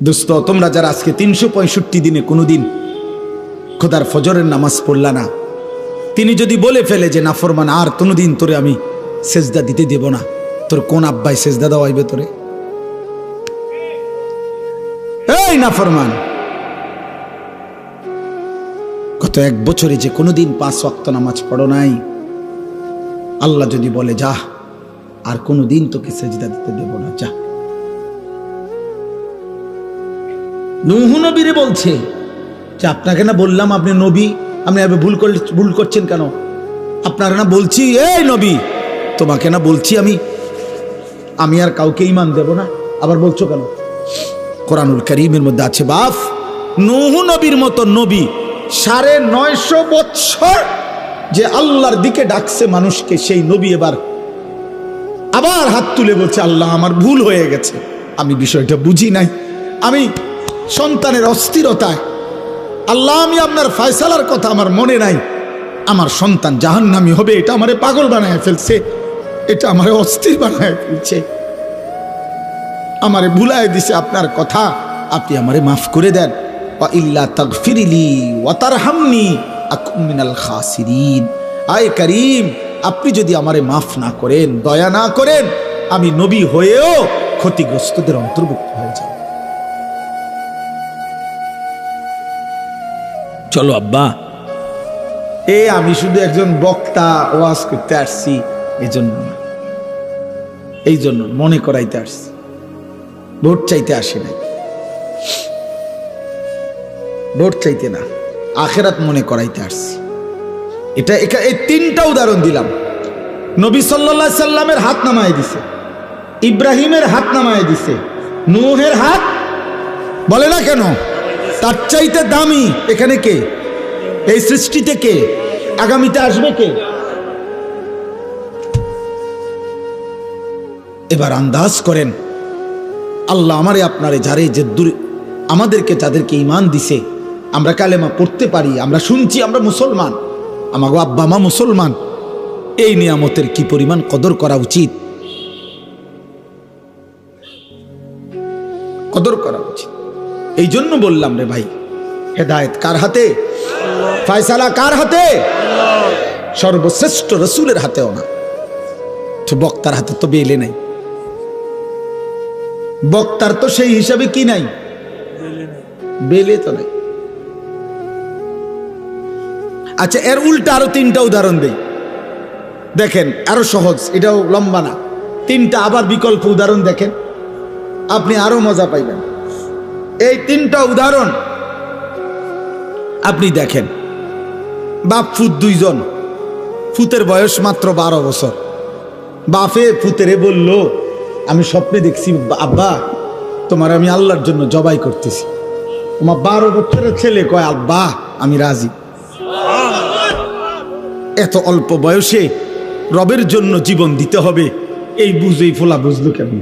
দোস্ত, তোমরা যারা আজকে 365 দিনে কোনোদিন খোদার ফজরের নামাজ পড়লা না, তিনি যদি বলে ফেলে যে নাফরমান আর কোনোদিন তোরে আমি সেজদা দিতে দেব না, তোর কোন আব্বাই সেজদা দেওয়াইবে তোরে? এই নাফরমান, গত 1 বছরে যে কোনোদিন 5 ওয়াক্ত নামাজ পড়ো নাই, আল্লাহ যদি বলে যা আর কোনোদিন তোকে সেজদা দিতে দেব না, যা। নূহ নবীরে বলছে যে আপনাকে না বললাম আপনি নবী, আপনি ভুল করছেন কেন? আপনারা না বলছি এই নবী, তোমাকে না বলছি আমি আর কাউকে ঈমান দেব না, আবার বলছো কেন? কোরআনুল কারীমের মধ্যে আছে বাপ, নূহ নবীর মতো নবী 950 বছর যে আল্লাহর দিকে ডাকছে মানুষকে, সেই নবী এবার আবার হাত তুলে বলছে আল্লাহ আমার ভুল হয়ে গেছে, আমি বিষয়টা বুঝি নাই, আমি সন্তানের অস্থিরতায়, আল্লাহ আমি আপনার ফয়সালার কথা আমার মনে নাই, আমার সন্তান জাহান্নামী হবে, এটা আমারে পাগল বানায় ফেলছে, এটা আমারে অস্থির বানায় ফেলছে, আমারে ভুলায় দিছে আপনার কথা, আপনি আমারে মাফ করে দেন। ওয়া ইল্লা তাগফিরলি ওয়া তারহামনি আকুম মিনাল খাসিরিন। আয় করিম, আপনি যদি আমারে মাফ না করেন, দয়া না করেন, আমি নবী হয়েও ক্ষতিগ্রস্তদের অন্তর্ভুক্ত হয়ে যাব। চলো আব্বা, আমি শুধু একজন বক্তা, ওয়াজ করতে আসছি, এই জন্য মনে করাইতে আসছি, ভোট চাইতে আসি নাই, ভোট চাইতে না, আখিরাত মনে করাইতে আসছি। এই 3টা উদাহরণ দিলাম। নবী সাল্লাল্লাহু আলাইহি সাল্লামের হাত নামায় দিছে, ইব্রাহিমের হাত নামায় দিছে, নূহের হাত বলে না কেন? তার চাইতে দামি এখানে কে? এই সৃষ্টিতে কে? আগামীতে আসবে কে? এবার আন্দাজ করেন, আল্লাহ আমারে আপনারে যারে যে আমাদেরকে যাদেরকে ঈমান দিছে, আমরা কালেমা পড়তে পারি, আমরা শুনছি, আমরা মুসলমান, আমাগো আব্বা মা মুসলমান, এই নিয়ামতের কি পরিমাণ কদর করা উচিত, কদর করা উচিত। এই জন্য বললাম রে ভাই, হেদায়েত কার হাতে? ফয়সালা কার হাতে? সর্বশ্রেষ্ঠ রাসূলের হাতেও না, তো বক্তার হাতে তো বেলে নাই, বক্তার তো সেই হিসাবে কি নাই, বেলে তো নাই। আচ্ছা, এর উল্টা আরো 3টা উদাহরণ দেই, দেখেন আরো সহজ, এটাও লম্বা না, 3টা আবার বিকল্প উদাহরণ দেখেন, আপনি আরো মজা পাইবেন। এই 3টা উদাহরণ আপনি দেখেন। বাপ ফুত 2 জন, ফুতের বয়স মাত্র 12 বছর। বাপে ফুতেরে বলল আমি স্বপ্নে দেখছি আব্বা তোমার আমি আল্লাহর জন্য জবাই করতেছি। তোমার 12 বছরের ছেলে কয় আব্বা আমি রাজি। এত অল্প বয়সে রবের জন্য জীবন দিতে হবে, এই বুঝেই ফোলা বুঝলো কেমন?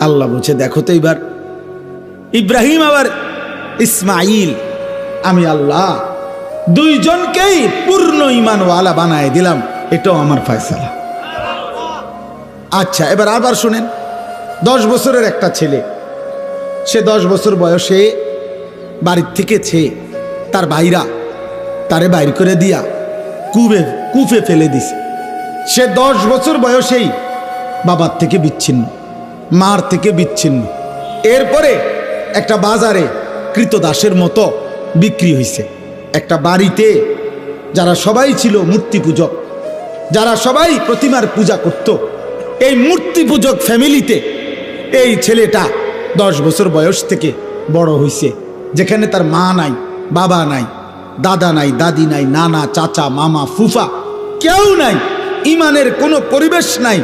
আল্লাহ বলছে দেখো তো এবার ইব্রাহিম আবার ইসমাইল, আমি আল্লাহ 2 জনকেই পূর্ণ ঈমানওয়ালা বানায় দিলাম, এটাও আমার ফয়সালা। আচ্ছা, এবার আবার শুনেন, 10 বছরের একটা ছেলে, সে 10 বছর বয়সে বাড়ির থেকে তার ভাইরা তারে বাইর করে দিয়া কূপে ফেলে দিছে। সে 10 বছর বয়সেই বাবার থেকে বিচ্ছিন্ন, মার থেকে বিচ্ছিন্ন। এরপরে একটা বাজারে কৃতদাসের মতো বিক্রি হয়েছে। একটা বাড়িতে যারা সবাই ছিল মূর্তি পূজক, যারা সবাই প্রতিমার পূজা করত, এই মূর্তি পূজক ফ্যামিলিতে এই ছেলেটা 10 বছর বয়স থেকে বড় হয়েছে, যেখানে তার মা নাই, বাবা নাই, দাদা নাই, দাদি নাই, নানা, চাচা, মামা, ফুফা কেউ নাই, ঈমানের কোনো পরিবেশ নাই,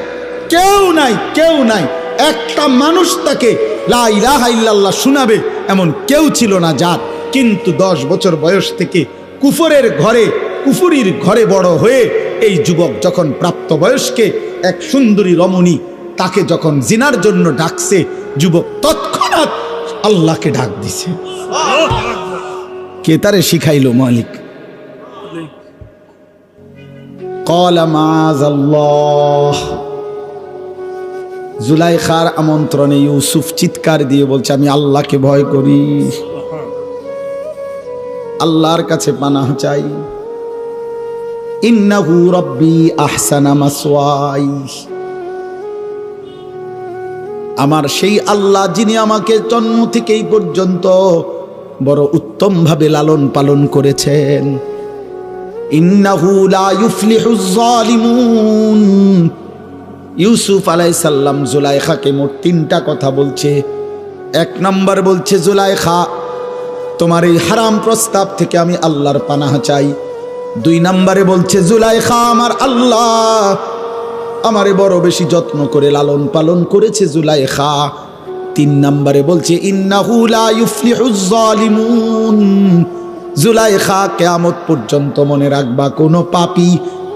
কেউ নাই। একটা মানুষ তাকে লা ইলাহা ইল্লাল্লাহ শোনাবে এমন কেউ ছিল না যার। কিন্তু 10 বছর বয়স থেকে কুফুরির ঘরে বড় হয়ে এই যুবক যখন প্রাপ্তবয়স্কে এক সুন্দরী রমণী তাকে যখন জিনার জন্য ডাকছে, যুবক তৎক্ষণাৎ আল্লাহকে ডাক দিছে। কে তারে শিখাইলো? মালিক। ক্বালা মাযাল্লাহ, জুলাইখার আমন্ত্রণে ইউসুফ চিৎকার দিয়ে বলছে, আমি আল্লাহকে ভয় করি, আল্লাহর কাছে পানাহ চাই। ইন্নাহু রাব্বি আহসানা মাসওয়াই, আমার সেই আল্লাহ যিনি আমাকে জন্ম থেকে এই পর্যন্ত বড় উত্তম ভাবে লালন পালন করেছেন। ইন্নাহু লা ইউফলিহুজ জালিমুন। ইউসুফ আলাইহিস সালাম জুলাইখাকে মোট 3টা কথা বলছে। 1 নাম্বার বলছে, জুলাইখা তোমার এই হারাম প্রস্তাব থেকে আমি আল্লাহর পানাহ চাই। 2 নম্বরে বলছে, জুলাইখা আমার আল্লাহ আমারে বড় বেশি যত্ন করে লালন পালন করেছে জুলাইখা। 3 নম্বরে বলছে, ইন্নাহু লা ইউফলিহুজ জালিমুন। জুলাইখা কিয়ামত পর্যন্ত মনে রাখবা, কোনো পাপী,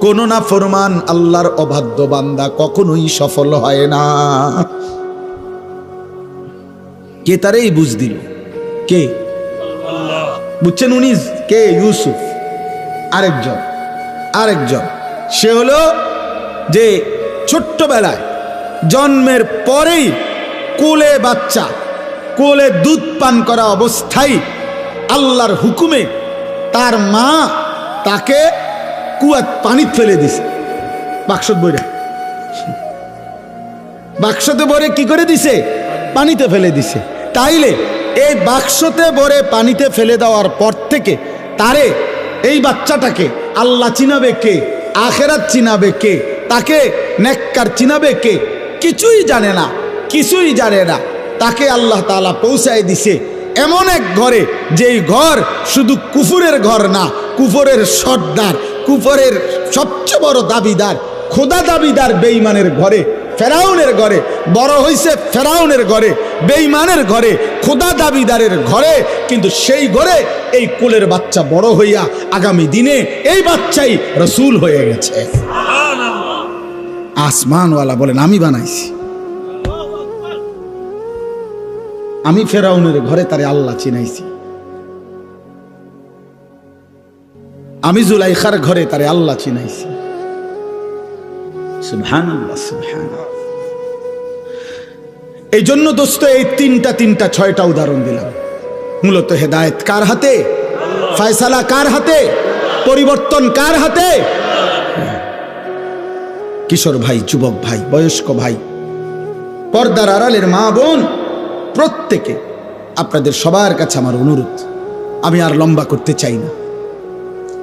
কোনো নাফরমান আল্লাহর অবাধ্য বান্দা কখনোই সফল হয় না। কে তারে এই বুঝ দিল? কে? বুঝছেন উনি কে? ইউসুফ। আরেকজন সে হলো যে ছোট্টবেলায় জন্মের পরেই কোলে বাচ্চা, কোলে দুধ পান করা অবস্থায় আল্লাহর হুকুমে তার মা তাকে কুয়াত পানি ফেলে দিছে। বাক্সতে ভরে কি করে দিছে? পানিতে ফেলে দিছে। তাইলে এই বাক্সতে ভরে পানিতে ফেলে দেওয়ার পর থেকে তারে, এই বাচ্চাটাকে আল্লাহ চিনাবে কে? আখেরাত চিনাবে কে? তাকে নেককার চিনাবে কে? কিছুই জানে না। তাকে আল্লাহ তাআলা পৌঁছায় দিছে এমন এক ঘরে, যেই ঘর শুধু কুফুরের ঘর না, কুফরের সর্দার, কুফরের সবচেয়ে বড় দাবিদার, খোদা দাবিদার বেঈমানের ঘরে, ফেরাউনের ঘরে বড় হইছে, ফেরাউনের ঘরে, বেঈমানের ঘরে, খোদা দাবিদারের ঘরে। কিন্তু সেই ঘরে এই কোলের বাচ্চা বড় হইয়া আগামী দিনে এই বাচ্চাই রাসূল হয়ে গেছে। আসমানওয়ালা বলেন, আমি বানাইছি। আমি ফেরাউনের ঘরে তারে আল্লাহ চিনাইছি, আমি জুলাইখার ঘরে তারে আল্লাহ চিনাইছি। সুবহানাল্লাহ, সুবহানাল্লাহ। এই জন্য দোস্ত এই তিনটা 6টা উদাহরণ দিলাম। মূলত হেদায়েত কার হাতে? ফয়সালা কার হাতে? পরিবর্তন কার হাতে? কিশোর ভাই, যুবক ভাই, বয়স্ক ভাই, পর্দার আড়ালের মা বোন, প্রত্যেকে আপনাদের সবার কাছে আমার অনুরোধ, আমি আর লম্বা করতে চাই না।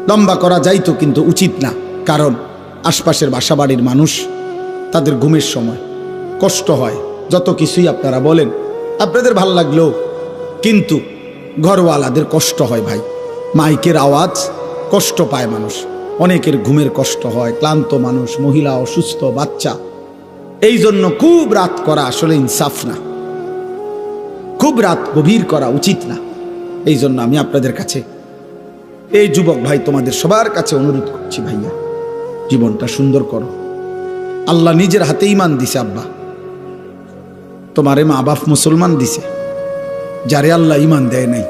লম্বা করা যাইতো কিন্তু উচিত না, কারণ আশপাশের বাসাবাড়ির মানুষ, তাদের ঘুমের সময় কষ্ট হয়। যত কিছুই আপনারা বলেন, আপনাদের ভাল লাগলেও কিন্তু ঘরওয়ালাদের কষ্ট হয় ভাই। মাইকের আওয়াজ কষ্ট পায় মানুষ, অনেকের ঘুমের কষ্ট হয়, ক্লান্ত মানুষ, মহিলা, অসুস্থ, বাচ্চা। এই জন্য খুব রাত করা আসলে ইনসাফ না, খুব রাত গভীর করা উচিত না। এই জন্য আমি আপনাদের কাছে, এই যুবক ভাই, তোমাদের সবার কাছে অনুরোধ করছি, ভাইয়া জীবনটা সুন্দর করো। আল্লাহ নিজের হাতে ঈমান দিছে। আব্বা, তোমারে মা বাপ মুসলমান দিছে, যারে আল্লাহ ঈমান দেয় নাই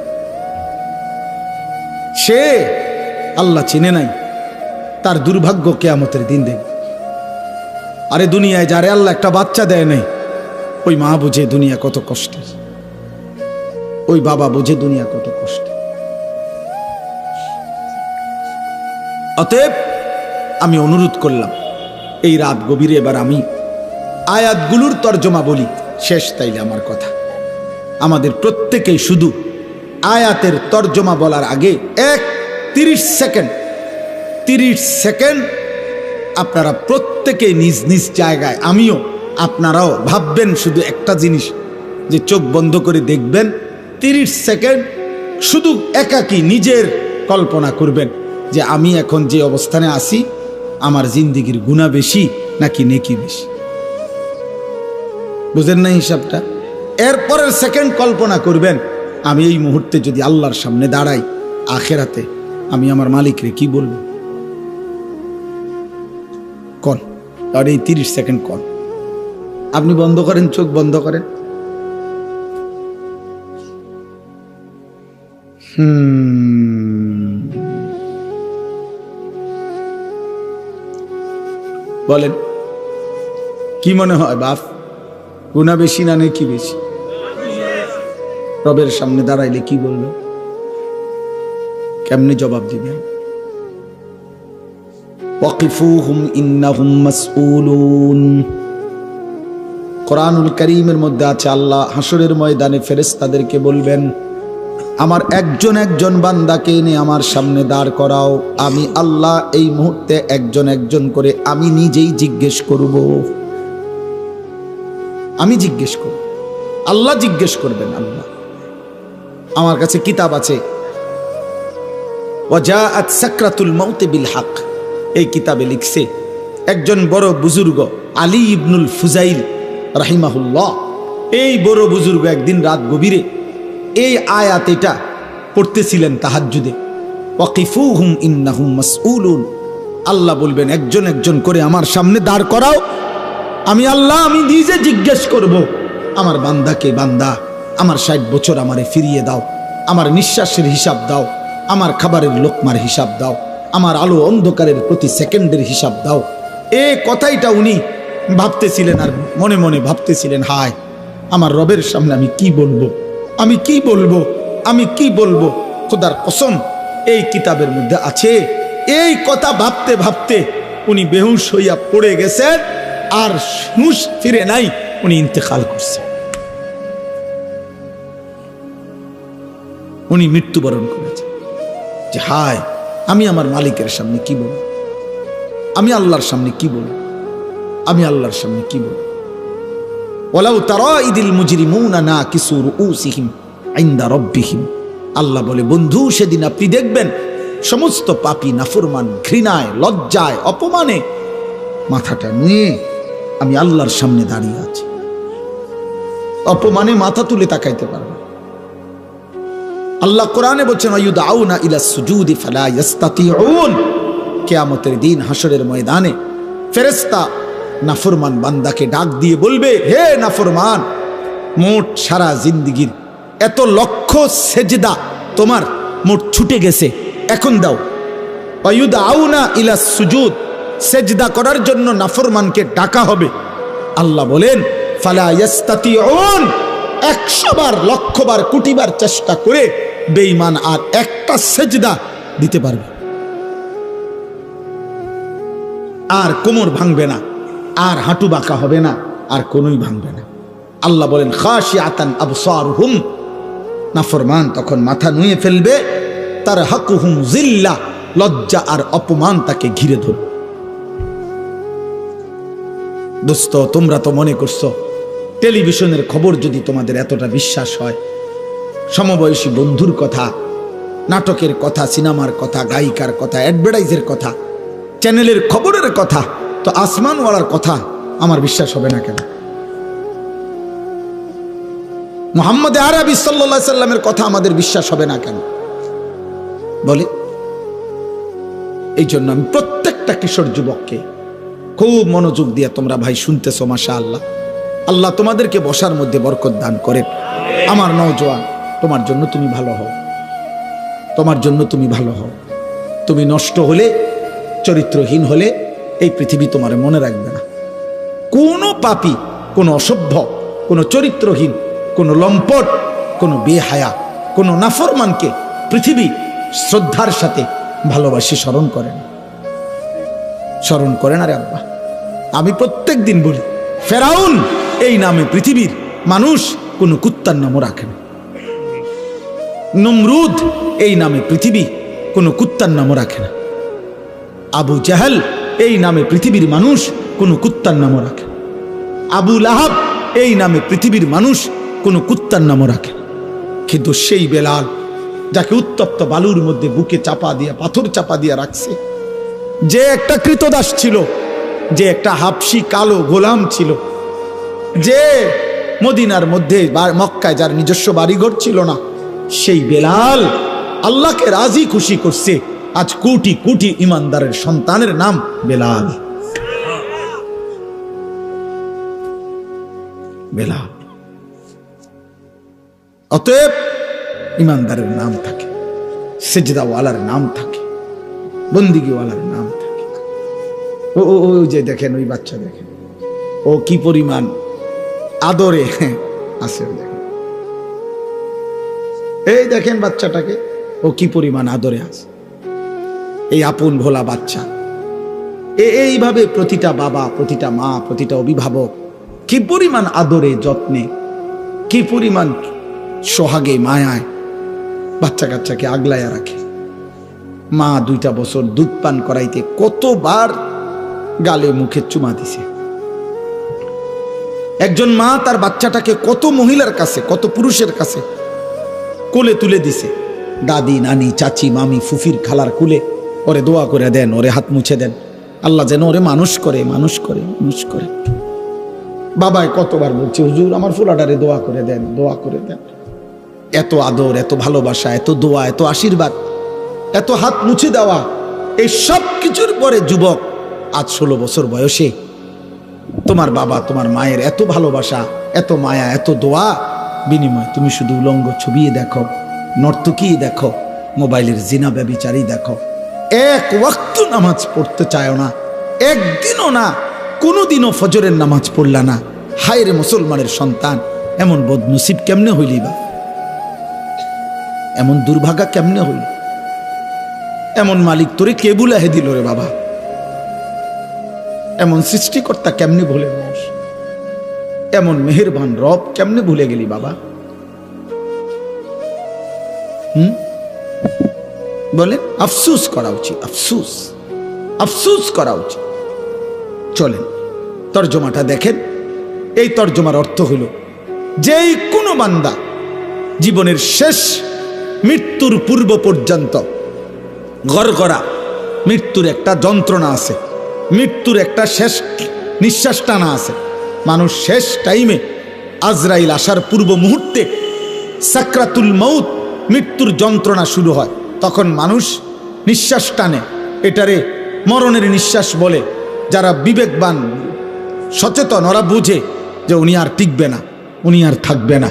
সে আল্লাহ চিনে নাই, তার দুর্ভাগ্য কিয়ামতের দিন দেখবে। আরে দুনিয়ায় যারে আল্লাহ একটা বাচ্চা দেয় নাই, ওই মা বুঝে দুনিয়া কত কষ্টের, ওই বাবা বুঝে দুনিয়া কত কষ্টের। অতএব আমি অনুরোধ করলাম, এই রাত গভীরে এবার আমি আয়াতগুলোর তর্জমা বলি, শেষ তাইলে আমার কথা। আমাদের প্রত্যেকেই শুধু আয়াতের তর্জমা বলার আগে 30 সেকেন্ড আপনারা প্রত্যেকেই নিজ নিজ জায়গায়, আমিও, আপনারাও ভাববেন শুধু একটা জিনিস, যে চোখ বন্ধ করে দেখবেন 30 সেকেন্ড শুধু একাকী নিজের কল্পনা করবেন যে আমি এখন যে অবস্থানে আছি, আমার জিন্দেগির গুনাহ বেশি নাকি নেকি বেশি। বুঝেন না হিসাবটা? এরপরের সেকেন্ড কল্পনা করবেন, আমি এই মুহূর্তে যদি আল্লাহর সামনে দাঁড়াই আখেরাতে, আমি আমার মালিকরে কি বলবো? কোন আর এই 30 সেকেন্ড কোন? আপনি বন্ধ করেন, চোখ বন্ধ করেন। বলেন কি মনে হয় বাপ? গুনাহ বেশি না নেকি বেশি? রবের সামনে দাঁড়াইলে কি বলবে? কেমনে জবাব দিবেন? ওয়াকিফুহুম ইন্নাহুম মাসউলুন। কোরআনুল কারীমের মধ্যে আছে আল্লাহ হাসরের ময়দানে ফেরেশতাদেরকে বলবেন, আমার একজন একজন বান্দাকে এনে আমার সামনে দাঁড় করাও, আমি আল্লাহ এই মুহূর্তে একজন একজন করে আমি নিজেই জিজ্ঞেস করব। আমি জিজ্ঞেস করব, আল্লাহ জিজ্ঞেস করবেন। আল্লাহ, আমার কাছে কিতাব আছে, ওয়াজাআত সাকরাতুল মাউত বিল হক, এই কিতাবে লিখছে একজন বড় বুজুর্গ আলী ইবনুল ফুজাইল রাহিমাহুল্লাহ, এই বড় বুজুর্গ একদিন রাত গভীরে এই আয়াত এটা পড়তেছিলেন তাহাজ্জুদে, ওয়াকিফুহুম ইন্নাহুম মাসউলুন। আল্লাহ বলবেন একজন একজন করে আমার সামনে দাঁড় করাও, আমি আল্লাহ আমি নিজে জিজ্ঞেস করব, আমার বান্দাকে, বান্দা আমার 60 বছর আমারে ফিরিয়ে দাও, আমার নিঃশ্বাসের হিসাব দাও, আমার খাবারের লোকমার হিসাব দাও, আমার আলো অন্ধকারের প্রতি সেকেন্ডের হিসাব দাও। এই কথাইটা উনি ভাবতেছিলেন আর মনে মনে ভাবতেছিলেন, হায় আমার রবের সামনে আমি কি বলবো, আমি কি বলবো, আমি কি বলবো। খোদার কসম এই কিতাবের মধ্যে আছে, এই কথা ভাবতে ভাবতে উনি বেহুশ হইয়া পড়ে গেছেন, আর হুঁশ ফিরে নাই, উনি ইন্তেকাল করছেন, উনি মৃত্যুবরণ করেছেন। যে হায় আমি আমার মালিকের সামনে কি বলবো, আমি আল্লাহর সামনে কি বলবো, আমি আল্লাহর সামনে কি বলবো। ওয়ালাউ তারা ইদিল মুজরিমুনা নাকিসু রুউসিহিম ইনদা রাব্বিহিম, আল্লাহ বলে বন্ধু সেদিন আপনি দেখবেন সমস্ত পাপী নাফরমান ঘৃণায়, লজ্জায়, অপমানে মাথাটা নিয়ে আমি আল্লাহর সামনে দাঁড়িয়ে আছি। অপমানে মাথা তুলে তাকাইতে পারবে। আল্লাহ কোরআনে বলছেন আয়ুদাউনা ইলা সুজুদি ফালা ইস্তাতিউন, কিয়ামতের দিন হাসরের ময়দানে ফেরেশতা নাফরমান বান্দাকে ডাক দিয়ে বলবে, হে নাফরমান, মোট সারা জিন্দেগীর এত লক্ষ সেজদা তোমার মোট ছুটে গেছে, এখন দাও। আয়ুদাউনা ইলা সুজুদ, সেজদা করার জন্য নাফরমানকে ডাকা হবে। আল্লাহ বলেন ফালা ইস্তাতিউন, 100 বার, লক্ষ বার, কোটি বার চেষ্টা করে বেঈমান আর একটা সেজদা দিতে পারবে, আর কোমর ভাঙবে না, আর হাঁটু বাঁকা হবে না, আর কোনোই ভাঙবে না। আল্লাহ বলেন খাশিআতান আবসারুহুম, নাফরমান তখন মাথা নুয়ে ফেলবে, তার হাকুহুম জিল্লা, লজ্জা আর অপমান তাকে ঘিরে ধরবে। দোস্ত তোমরা তো মনে করছো টেলিভিশনের খবর যদি তোমাদের এতটা বিশ্বাস হয়, সমবয়সী বন্ধুর কথা, নাটকের কথা, সিনেমার কথা, গায়িকার কথা, অ্যাডভার্টাইজের কথা, চ্যানেলের খবরের কথা, তো আসমানওয়ালার কথা আমার বিশ্বাস হবে না কেন? মুহাম্মদ আরবি সাল্লাল্লাহু আলাইহি সাল্লামের কথা আমাদের বিশ্বাস হবে না কেন বলে? এই জন্য আমি প্রত্যেকটা কিশোর যুবককে খুব মনোযোগ দিয়ে তোমরা ভাই শুনতেছো, মাশাআল্লাহ, আল্লাহ তোমাদেরকে বসার মধ্যে বরকত দান করেন। আমার নওজোয়ান, তোমার জন্য তুমি ভালো হও, তোমার জন্য তুমি ভালো হও। তুমি নষ্ট হলে, চরিত্রহীন হলে এই পৃথিবী তোমার মনে রাখবে না। কোনো পাপী, কোনো অসভ্য, কোনো চরিত্রহীন, কোনো লম্পট, কোনো বেহায়া, কোনো নাফরমানকে পৃথিবী শ্রদ্ধার সাথে ভালোবাসি স্মরণ করে না, স্মরণ করে না রে আব্বা। আমি প্রত্যেক দিন বলি, ফেরাউন এই নামে পৃথিবীর মানুষ কোনো কুত্তার নামও রাখে না, নমরুদ এই নামে পৃথিবী কোনো কুত্তার নামও রাখে না, আবু জাহেল এই নামে পৃথিবীর মানুষ কোনো কুত্তার নামও রাখে না, আবু লাহাব এই নামে পৃথিবীর মানুষ কোনো কুত্তার নামও রাখে না। কিন্তু সেই বেলাল, যাকে উত্তপ্ত বালুর মধ্যে বুকে চাপা দিয়া, পাথর চাপা দিয়া রাখছে, যে একটা কৃতদাস ছিল, যে একটা হাবশি কালো গোলাম ছিল, যে মদিনার মধ্যে মক্কায় যার নিজস্ব বাড়িঘর ছিল না, সেই বেলাল আল্লাহকে রাজি খুশি করছে। আজ কোটি কোটি ইমানদারের সন্তানের নাম বেলাল। বেলাল। অতএব ইমানদারের নাম থাকে, সেজদাওয়ালার নাম থাকে, বন্দিগিওয়ালার নাম থাকে। ও যে দেখেন, ওই বাচ্চা দেখেন, ও কি পরিমাণ আদরে আছে। এই দেখেন বাচ্চাটাকে, ও কি পরিমাণ আদরে আছে, এই আপন ভোলা বাচ্চা। এইভাবে প্রতিটা বাবা, প্রতিটা মা, প্রতিটা অভিভাবক কি পরিমাণ আদরে যত্নে, কি পরিমাণ সোহাগে মায়ায় বাচ্চা কাচ্চাকে আগলাইয়া রাখে। মা 2টা বছর দুধ পান করাইতে কতবার গালে মুখে চুমা দিছে। একজন মা তার বাচ্চাটাকে কত মহিলার কাছে, কত পুরুষের কাছে কোলে তুলে দিছে। দাদি, নানি, চাচি, মামি, ফুফির, খালার কুলে ওরে দোয়া করে দেন, ওরে হাত মুছে দেন, আল্লাহ যেন ওরে মানুষ করে, মানুষ করে, মানুষ করে। বাবায় কতবার বলছে, হুজুর আমার ফুলাটারে দোয়া করে দেন, দোয়া করে দেন। এত আদর, এত ভালোবাসা, এত দোয়া, এত আশীর্বাদ, এত হাত মুছে দেওয়া, এই সব কিছুর পরে যুবক আজ 16 বছর বয়সে তোমার বাবা, তোমার মায়ের এত ভালোবাসা, এত মায়া, এত দোয়া বিনিময় তুমি শুধু উলঙ্গ ছবি দেখো, নর্তকী দেখো, মোবাইলের জিনা ব্যভিচারী দেখো। এক ওয়াক্ত নামাজ পড়তে চায় না, একদিনও না, কোনোদিনও ফজরের নামাজ পড়লা না। হায় রে মুসলমানের সন্তান, এমন বদনসিব কেমনে হইলি বা, এমন দুর্ভাগা কেমনে হইল? এমন মালিক তোরে কে বুলাহে দিল রে বাবা? এমন সৃষ্টিকর্তা কেমনে ভুলে মানুষ? এমন মেহেরবান রব কেমনে ভুলে গেলি বাবা? বলে আফসুস করা উচিত, আফসুস, আফসুস করা উচিত। চলেন তর্জমাটা দেখেন। এই তর্জমার অর্থ হলো, যেই কোনো বান্দা জীবনের শেষ মৃত্যুর পূর্ব পর্যন্ত গড়গড়া, মৃত্যুর একটা যন্ত্রণা আছে, মৃত্যুর একটা শেষ নিঃশ্বাস টানা আছে। মানুষ শেষ টাইমে আজরাইল আসার পূর্ব মুহূর্তে সাকরাতুল মউত, মৃত্যুর যন্ত্রণা শুরু হয়, তখন মানুষ নিঃশ্বাস টানে। এটারে মরণের নিঃশ্বাস বলে। যারা বিবেকবান, সচেতন, ওরা বুঝে যে উনি আর টিকবে না, উনি আর থাকবে না।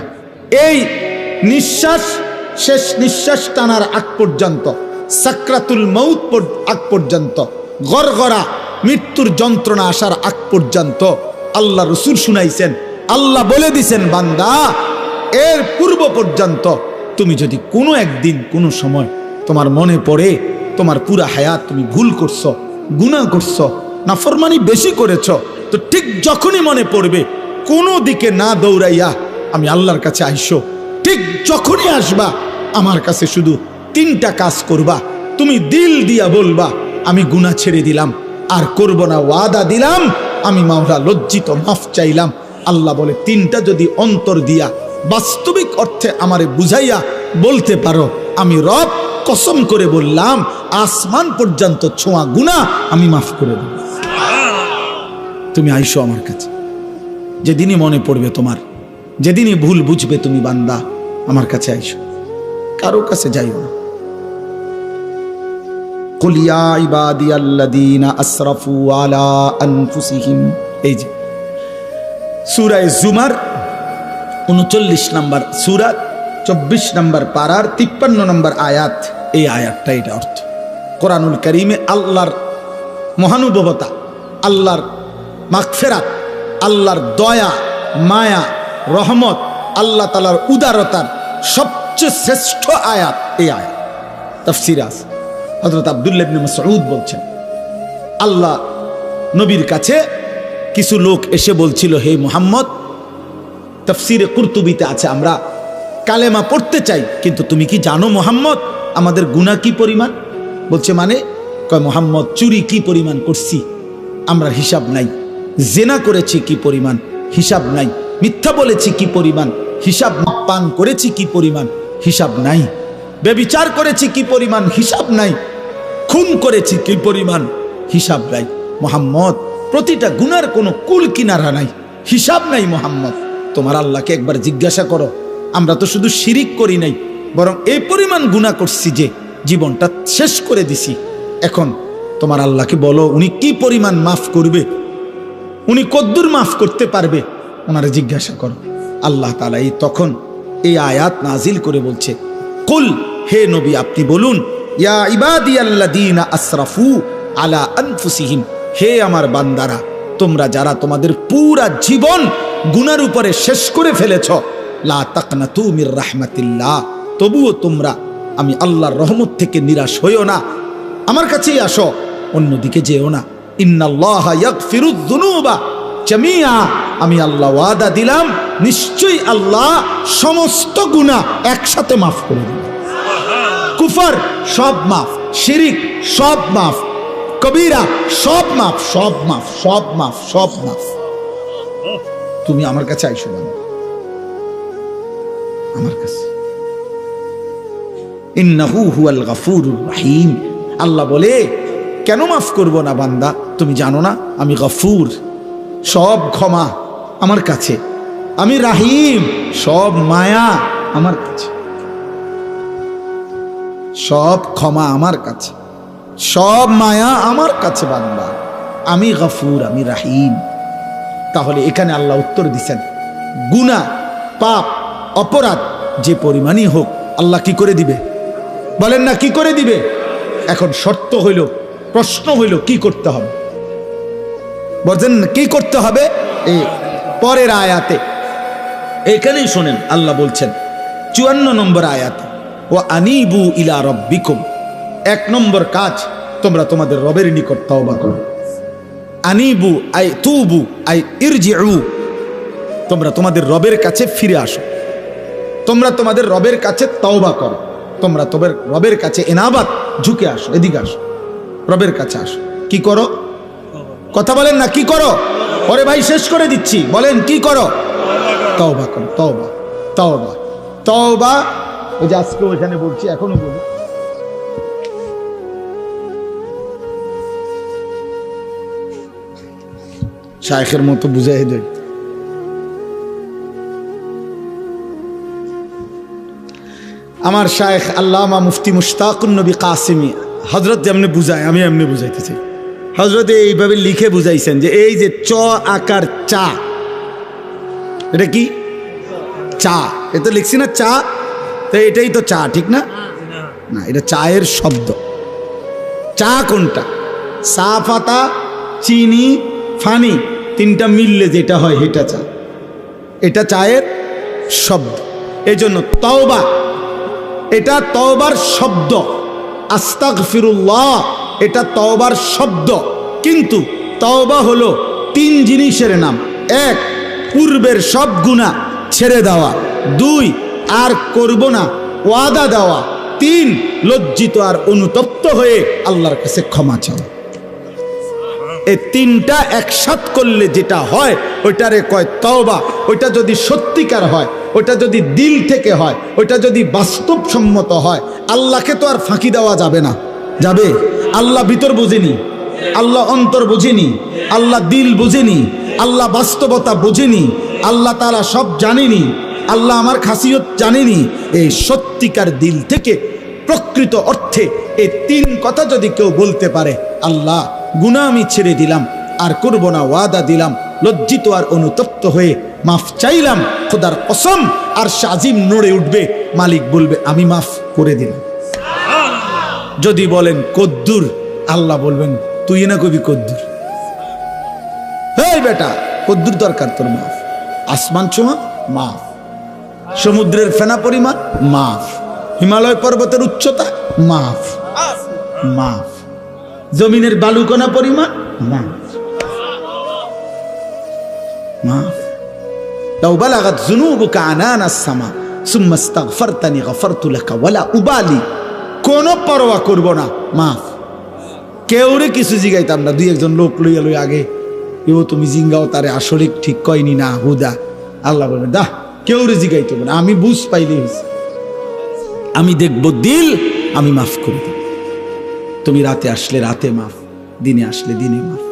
এই নিঃশ্বাস, শেষ নিঃশ্বাস টানার আগ পর্যন্ত, সাকরাতুল মউত আগ পর্যন্ত, গড়গড়া মৃত্যুর যন্ত্রণা আসার আগ পর্যন্ত আল্লাহ রসুল শুনাইছেন, আল্লাহ বলে দিছেন, বান্দা এর পূর্ব পর্যন্ত তুমি যদি কোনো একদিন কোনো সময় তোমার মনে পড়ে তোমার পুরা হায়াত তুমি ভুল করছো, গুনাহ করছো, নাফরমানি বেশি করেছো, তো ঠিক যখনই মনে পড়বে কোনো দিকে না দৌড়াইয়া আমি আল্লাহর কাছে আইসো। ঠিক যখনই আসবা আমার কাছে শুধু 3টা কাজ করবা। তুমি দিল দিয়া বলবা আমি গুনাহ ছেড়ে দিলাম, আর করব না, ওয়াদা দিলাম, আমি মাওলা লজ্জিত, মাফ চাইলাম। আল্লাহ বলে 3টা যদি অন্তর দিয়া বাস্তবিক অর্থে আমারে বুঝাইয়া বলতে পারো, আমি রব কসম করে বললাম আসমান পর্যন্ত ছোঁয়া গুনাহ আমি মাফ করে দেব। তুমি আইসো আমার কাছে, যেদিনই মনে পড়বে তোমার, যেদিনই ভুল বুঝবে তুমি বান্দা, আমার কাছে আইসো, কারো কাছে যাইও না। কুল ইয়া ইবাদিয়াল্লাযীনা আসরাফু আলা আনফুসিহিম, এই যে সূরা জুমার 39 নম্বর সূরা, 24 নম্বর পারার 53 নম্বর আয়াত। এই আয়াতটা, এটা অর্থ কোরআনুল কারীমে আল্লাহর মহানুভবতা, আল্লাহর মাগফিরাত, আল্লাহর দয়া, মায়া, রহমত, আল্লাহ তাআলার উদারতার সবচেয়ে শ্রেষ্ঠ আয়াত এই আয়াত। তাফসীরে আছে, হযরত আব্দুল্লাহ ইবনে মাসউদ বলছেন, আল্লাহ নবীর কাছে কিছু লোক এসে বলছিল, হে মুহাম্মদ, তাফসীরে কুরতুবিতে আছে, আমরা কালেমা পড়তে চাই, কিন্তু তুমি কি জানো মুহাম্মদ আমাদের গুনাহ কি পরিমাণ? বলছে মানে, কয় মুহাম্মদ চুরি কি পরিমাণ করছি আমরা হিসাব নাই, জেনা করেছি কি পরিমাণ হিসাব নাই, মিথ্যা বলেছি কি পরিমাণ হিসাব, পান করেছি কি পরিমাণ হিসাব নাই, ব্যভিচার করেছি কি পরিমাণ হিসাব নাই, খুন করেছি কি পরিমাণ হিসাব নাই। মুহাম্মদ প্রতিটা গুনার কোনো কুল কিনারা নাই, হিসাব নাই। মুহাম্মদ তোমার আল্লাহকে একবার জিজ্ঞাসা করো, আমরা তো শুধু শিরিক করি নাই, বরং এই পরিমাণ গুনাহ করছি যে জীবনটা শেষ করে দিছি। এখন তোমার আল্লাহকে বলো উনি কি পরিমাণ মাফ করবে, উনি কদ্দুর মাফ করতে পারবে, ওনারে জিজ্ঞাসা করো। আল্লাহ তাআলা তখন এই আয়াত নাজিল করে বলছে, কুল, হে নবী আপনি বলুন, ইয়া ইবাদিয়াল্লাযীনা আসরাফু আলা আনফুসিহিম, হে আমার বান্দারা, তোমরা যারা তোমাদের পুরা জীবন গুনার উপরে শেষ করে ফেলেছ, লা তাকনাতু মির রাহমাতিল্লাহ, তবুও তোমরা আমি আল্লাহর রহমত থেকে নিরাশ হইও না, আমার কাছেই আসো, অন্যদিকে যেও না। ইন্নাল্লাহা ইয়াগফিরুয যুনুবা জামিআ, আমি আল্লাহ ওয়াদা দিলাম নিশ্চয়ই আল্লাহ সমস্ত গুনাহ একসাথে মাফ করে দিবেন। কুফর সব মাফ, শিরিক সব মাফ, কবিরা সব মাফ, সব মাফ, সব মাফ, সব মাফ। তুমি আমার কাছে আইসো না, আমার কাছে। ইন্নাহু হুয়াল গফুরুর রহিম, আল্লাহ বলে কেন মাফ করব না বান্দা, তুমি জানো না আমি গফুর, সব ক্ষমা আমার কাছে, আমি রাহিম, সব মায়া আমার কাছে, সব ক্ষমা আমার কাছে, সব মায়া আমার কাছে বান্দা, আমি গফুর, আমি রাহিম। তাহলে এখানে আল্লাহ উত্তর দিচ্ছেন, গুনাহ পাপ অপরাধ যে পরিমাণই হোক আল্লাহ কি করে দিবে, বলেন না কি করে দিবে। এখন শর্ত হইল, প্রশ্ন হইল কি করতে হবে, বলেন কি করতে হবে। এই পরের আয়াতে এখানেই শোনেন, আল্লাহ বলছেন 54 নম্বর আয়াতে, ও আনিবু ইলা রব্বিকুম, 1 নম্বর কাজ, তোমরা তোমাদের রবের নিকট তওবা করো। আনিবু আই তুবু আই ইরজিউ, তোমরা তোমাদের রবের কাছে ফিরে আসো, তোমরা তোমাদের রবের কাছে তওবা করো, তোমরা তোমাদের রবের কাছে এনাবাত ঝুঁকে আসো, এদিকে আসো, রবের কাছে আসো। কি করো, কথা বলেন না কি করো, ওরে ভাই শেষ করে দিচ্ছি, বলেন কি করো, তওবা করো, তওবা, তওবা, তওবা। ওই যে আজকে ওইখানে বলছি, এখনো বলি, শায়েখের মতো বুঝাই দেয়। আমার শায়েখ আল্লামা মুফতি মুশতাকুন নবী কাসিমি হযরত যেমনি বুঝায় আমি এমনি বুঝাইতে চাই। হযরত এইভাবে লিখে বুঝাইছেন যে এই যে চ আকার চা, এটা কি চা, এটা লিখছি না চা, তো এটাই তো চা, ঠিক না? না, এটা চায়ের শব্দ। চা কোনটা? চা পাতা, চিনি, ফানি, তিনটা মিললে যেটা হয় এটা চা, এটা চায়ের শব্দ। এই জন্য তওবা, এটা তওবার শব্দ, আস্তাগফিরুল্লাহ এটা তওবার শব্দ। কিন্তু তওবা হলো 3 জিনিসের নাম। 1, পূর্বের সব গুনাহ ছেড়ে দেওয়া। 2, আর করব না ওয়াদা দেওয়া। 3, লজ্জিত আর অনুতপ্ত হয়ে আল্লাহর কাছে ক্ষমা চাওয়া। এই 3টা একসাথ করলে যেটা হয় ওইটারে কয় তওবা। ওইটা যদি সত্যিকার হয়, ওইটা যদি দিল থেকে হয়, ওইটা যদি বাস্তবসম্মত হয়, আল্লাহকে তো আর ফাঁকি দেওয়া যাবে না। যাবে? আল্লাহ ভিতর বুঝেনি, আল্লাহ অন্তর বুঝেনি, আল্লাহ দিল বুঝেনি, আল্লাহ বাস্তবতা বুঝেনি, আল্লাহ তাআলা সব জানেনি, আল্লাহ আমার খাসিয়ত জানেনি। এই সত্যিকার দিল থেকে প্রকৃত অর্থে এই 3 কথা যদি কেউ বলতে পারে, আল্লাহ গুনাহ আমি ছেড়ে দিলাম, আর করব না ওয়াদা দিলাম, লজ্জিত আর অনুতপ্ত হয়ে মাফ চাইলাম, খোদার কসম আর শাজিম নড়ে উঠবে, মালিক বলবে আমি মাফ করে দিলাম। যদি বলেন কদ্দুর, আল্লাহ বলবেন তুই না কবি কদ্দুর, এই বেটা কদ্দুর দরকার তোর, মাফ। আসমান ছোঁয়া মাফ, সমুদ্রের ফেনা পরিমাণ মাফ, হিমালয় পর্বতের উচ্চতা মাফ, মাফ, জমিনের বালুকণা পরিমাণ মাফ, মাফ। লাউ বালাগাত যুনুবুকা আনানাস সামা সুম্মা ইস্তাগফারতানি গফারতু লাকা ওয়ালা উবালি, কোনো পরোয়া করব না, মাফ। কেউরে কিছু জিগাইতাম না, 2-1 লোক লইয়া লই আগে, এও তুমি জিঙ্গাও তারে আসলে ঠিক কয়নি না হুদা। আল্লাহ বলবেন দা কেউরে জিগাইতে না, আমি বুঝ পাইলে হয়েছে, আমি দেখব দিল, আমি মাফ করে দেব। তুমি রাতে আসলে রাতে মাফ, দিনে আসলে দিনে মাফ।